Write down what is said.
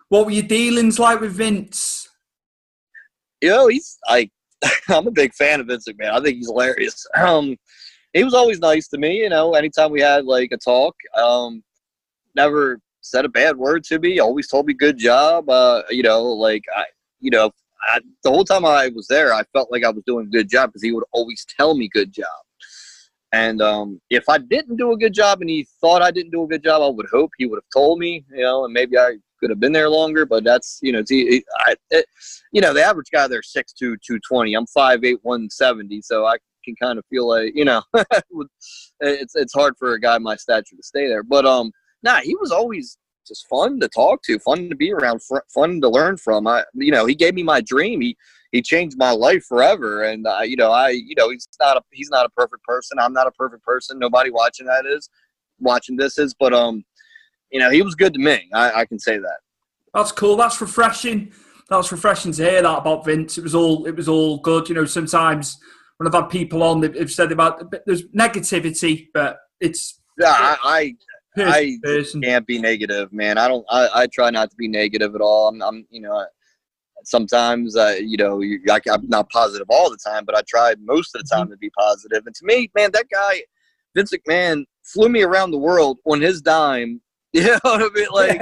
What were your dealings like with Vince? He's like, I'm a big fan of Vince McMahon. I think he's hilarious. He was always nice to me, anytime we had like a talk. Never said a bad word to me. Always told me good job. The whole time I was there, I felt like I was doing a good job because he would always tell me good job. And if I didn't do a good job and he thought I didn't do a good job, I would hope he would have told me, and maybe I could have been there longer. But that's, the average guy there is 6'2", 220. I'm 5'8", 170. So I can kind of feel like, it's hard for a guy my stature to stay there. But he was always just fun to talk to, fun to be around, fun to learn from. He gave me my dream. He changed my life forever. And he's not a perfect person. I'm not a perfect person. Nobody watching this is. But he was good to me. I can say that. That's cool. That's refreshing. That's refreshing to hear that about Vince. It was all good. Sometimes when I've had people on, they've said about there's negativity, but it's I can't be negative, man. I try not to be negative at all. Sometimes, I'm not positive all the time, but I try most of the time to be positive. And to me, man, that guy, Vince McMahon, flew me around the world on his dime. You know what I mean? Like,